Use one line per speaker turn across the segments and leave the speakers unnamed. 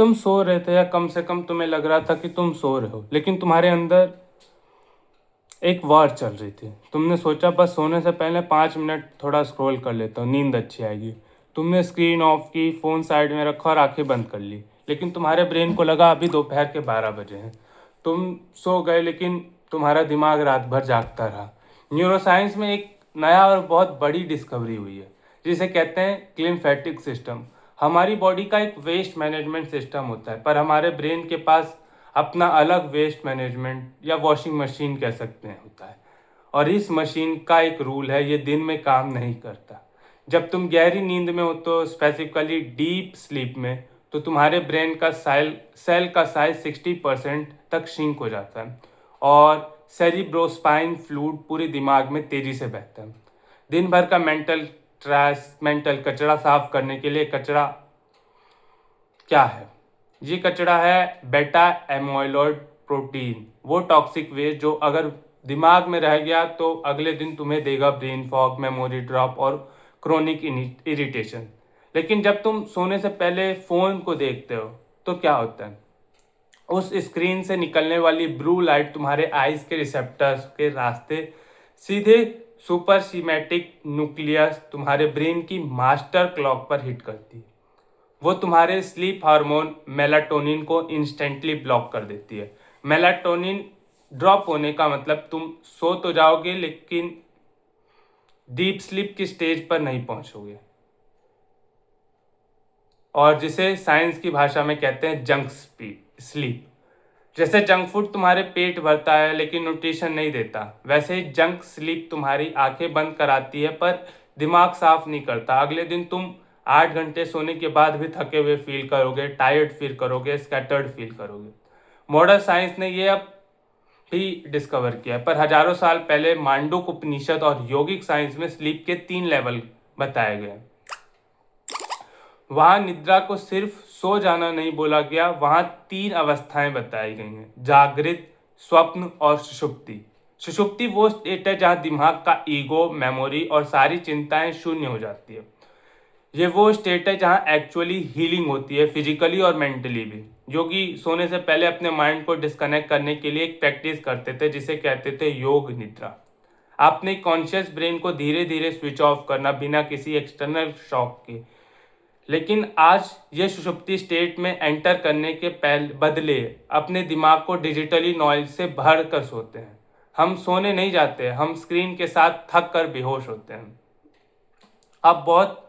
तुम सो रहे थे या कम से कम तुम्हें लग रहा था कि तुम सो रहे हो, लेकिन तुम्हारे अंदर एक वार चल रही थी। तुमने सोचा बस सोने से पहले 5 मिनट थोड़ा स्क्रॉल कर लेता हूँ, नींद अच्छी आएगी। तुमने स्क्रीन ऑफ की, फ़ोन साइड में रखा और आंखें बंद कर ली। लेकिन तुम्हारे ब्रेन को लगा अभी दोपहर के 12 बजे हैं। तुम सो गए, लेकिन तुम्हारा दिमाग रात भर जागता रहा। न्यूरोसाइंस में एक नया और बहुत बड़ी डिस्कवरी हुई है, जिसे कहते हैं क्लिम्फेटिक सिस्टम। हमारी बॉडी का एक वेस्ट मैनेजमेंट सिस्टम होता है, पर हमारे ब्रेन के पास अपना अलग वेस्ट मैनेजमेंट या वॉशिंग मशीन कह सकते हैं होता है। और इस मशीन का एक रूल है, ये दिन में काम नहीं करता। जब तुम गहरी नींद में हो, तो स्पेसिफिकली डीप स्लीप में, तो तुम्हारे ब्रेन का सेल का साइज 60% तक श्रिंक हो जाता है और सेरिब्रोस्पाइन फ्लूइड पूरे दिमाग में तेजी से बहता है। दिन भर का मेंटल कचरा साफ करने के लिए कचरा क्या है? ये कचरा है बेटा एमोइलॉइड प्रोटीन, वो टॉक्सिक वेस्ट जो अगर दिमाग में रह गया तो अगले दिन तुम्हें देगा ब्रेन फॉग, मेमोरी ड्रॉप और क्रोनिक इरिटेशन। लेकिन जब तुम सोने से पहले फ़ोन को देखते हो तो क्या होता है? उस स्क्रीन से निकलने वाली ब्लू लाइट तुम्हारे आइज के रिसेप्टर्स के रास्ते सीधे सुपर सीमेटिक न्यूक्लियस, तुम्हारे ब्रेन की मास्टर क्लॉक पर हिट करती है। वो तुम्हारे स्लीप हार्मोन मेलाटोनिन को इंस्टेंटली ब्लॉक कर देती है। मेलाटोनिन ड्रॉप होने का मतलब तुम सो तो जाओगे, लेकिन डीप स्लीप की स्टेज पर नहीं पहुंचोगे, और जिसे साइंस की भाषा में कहते हैं जंक स्लीप। जैसे जंक फूड तुम्हारे पेट भरता है लेकिन न्यूट्रिशन नहीं देता, वैसे ही जंक स्लीप तुम्हारी आंखें बंद कराती है पर दिमाग साफ नहीं करता। अगले दिन तुम 8 घंटे सोने के बाद भी थके हुए फील करोगे, टायर्ड फील करोगे, स्कैटर्ड फील करोगे। मॉडर्न साइंस ने ये अब भी डिस्कवर किया है, पर हजारों साल पहले मांडुक उपनिषद और योगिक साइंस में स्लीप के 3 लेवल बताए गए हैं। वहां निद्रा को सिर्फ सो जाना नहीं बोला गया, वहां 3 अवस्थाएं बताई गई हैं: जागृत, स्वप्न और सुषुप्ति। सुषुप्ति वो स्टेट है जहां दिमाग का ईगो, मेमोरी और सारी चिंताएं शून्य हो जाती है। ये वो स्टेट है जहां एक्चुअली हीलिंग होती है, फिजिकली और मेंटली भी। योगी सोने से पहले अपने माइंड को डिस्कनेक्ट करने के लिए एक प्रैक्टिस करते थे जिसे कहते थे योग निद्रा। अपने कॉन्शियस ब्रेन को धीरे धीरे स्विच ऑफ करना बिना किसी एक्सटर्नल शॉक के। लेकिन आज ये सुषुप्ति स्टेट में एंटर करने के बदले अपने दिमाग को डिजिटली नॉइज से भर कर सोते हैं। हम सोने नहीं जाते, हम स्क्रीन के साथ थक कर बेहोश होते हैं। अब बहुत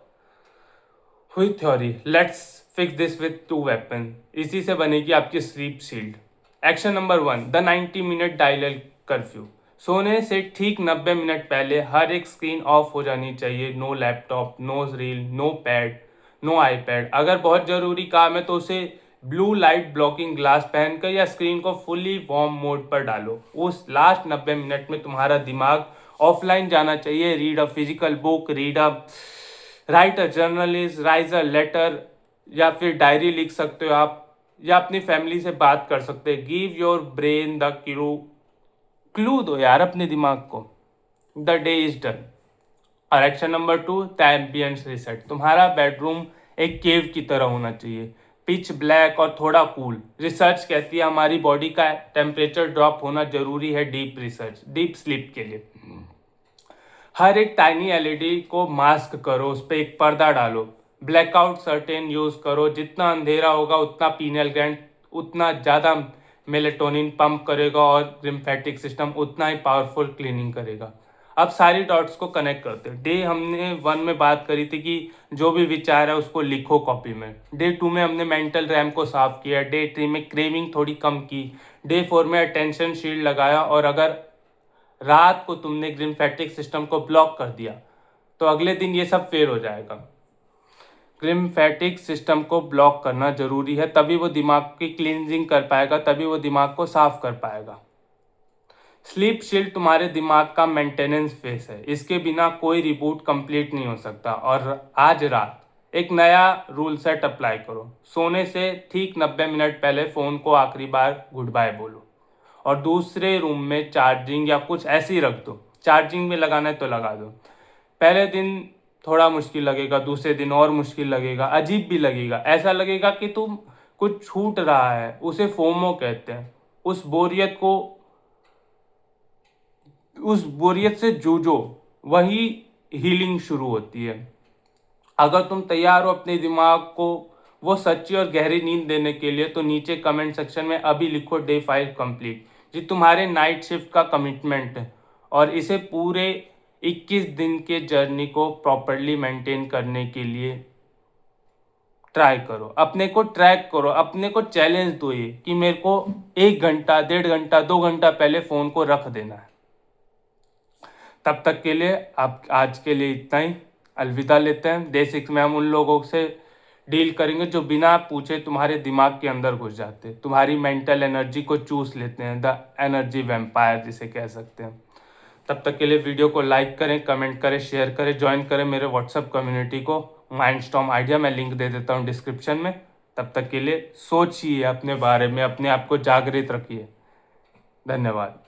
हुई theory, let's fix this with 2 weapon. इसी से बनेगी आपकी sleep shield. Action number 1, the 90 minute dialer curfew. सोने से ठीक 90 मिनट पहले हर एक स्क्रीन ऑफ हो जानी चाहिए। No laptop, no reel, no pad, no iPad. अगर बहुत ज़रूरी काम है तो उसे ब्लू लाइट ब्लॉकिंग ग्लास पहनकर या स्क्रीन को फुली वार्म मोड पर डालो। उस लास्ट 90 मिनट में तुम्हारा दिमाग ऑफलाइन जाना चाहिए। Read a physical book, write a journalist, rise a letter, या फिर डायरी लिख सकते हो आप, या अपनी फैमिली से बात कर सकते हैं। Give your brain the clue दो यार अपने दिमाग को, द डे इज डन। और action number 2, the ambience reset. तुम्हारा बेडरूम एक केव की तरह होना चाहिए, पिच ब्लैक और थोड़ा कूल। रिसर्च कहती है हमारी बॉडी का टेम्परेचर ड्रॉप होना जरूरी है डीप स्लीप के लिए। हर एक टाइनी एलईडी को मास्क करो, उस पर एक पर्दा डालो। ब्लैकआउट सर्टेन यूज करो। जितना अंधेरा होगा उतना पीनियल ग्लैंड उतना ज़्यादा मेलेटोनिन पंप करेगा और लिम्फेटिक सिस्टम उतना ही पावरफुल क्लीनिंग करेगा। अब सारी डॉट्स को कनेक्ट करते हैं। डे हमने 1 में बात करी थी कि जो भी विचार है उसको लिखो कॉपी में। डे 2 में हमने मेंटल रैम को साफ किया। डे 3 में क्रेविंग थोड़ी कम की। डे 4 में अटेंशन शील्ड लगाया। और अगर रात को तुमने ग्लिम्फेटिक सिस्टम को ब्लॉक कर दिया तो अगले दिन ये सब फेल हो जाएगा। ग्लिम्फेटिक सिस्टम को ब्लॉक करना जरूरी है, तभी वो दिमाग की क्लींजिंग कर पाएगा, तभी वो दिमाग को साफ कर पाएगा। स्लीप शील्ड तुम्हारे दिमाग का मेंटेनेंस फेस है, इसके बिना कोई रिबूट कंप्लीट नहीं हो सकता। और आज रात एक नया रूल सेट अप्लाई करो। सोने से ठीक 90 मिनट पहले फ़ोन को आखिरी बार गुड बाय बोलो और दूसरे रूम में चार्जिंग या कुछ ऐसी रख दो। चार्जिंग में लगाना है तो लगा दो। पहले दिन थोड़ा मुश्किल लगेगा, दूसरे दिन और मुश्किल लगेगा, अजीब भी लगेगा। ऐसा लगेगा कि तुम कुछ छूट रहा है, उसे फोमो कहते हैं। उस बोरियत से जूझो, वही हीलिंग शुरू होती है। अगर तुम तैयार हो अपने दिमाग को वो सच्ची और गहरी नींद देने के लिए, तो नीचे कमेंट सेक्शन में अभी लिखो डे 5 कंप्लीट। ये तुम्हारे नाइट शिफ्ट का कमिटमेंट है, और इसे पूरे 21 दिन के जर्नी को प्रॉपरली मेंटेन करने के लिए ट्राई करो। अपने को ट्रैक करो, अपने को चैलेंज दो ये कि मेरे को 1 घंटा, 1.5 घंटा, 2 घंटा पहले फ़ोन को रख देना है। तब तक के लिए आप आज के लिए इतना ही। अलविदा लेते हैं। डे 6 में हम उन लोगों से डील करेंगे जो बिना पूछे तुम्हारे दिमाग के अंदर घुस जाते हैं, तुम्हारी मेंटल एनर्जी को चूस लेते हैं, द एनर्जी वैम्पायर जिसे कह सकते हैं। तब तक के लिए वीडियो को लाइक करें, कमेंट करें, शेयर करें, ज्वाइन करें मेरे व्हाट्सएप कम्युनिटी को, माइंडस्टॉर्म आइडिया, मैं लिंक दे देता हूँ डिस्क्रिप्शन में। तब तक के लिए सोचिए अपने बारे में, अपने आप को जागृत रखिए। धन्यवाद।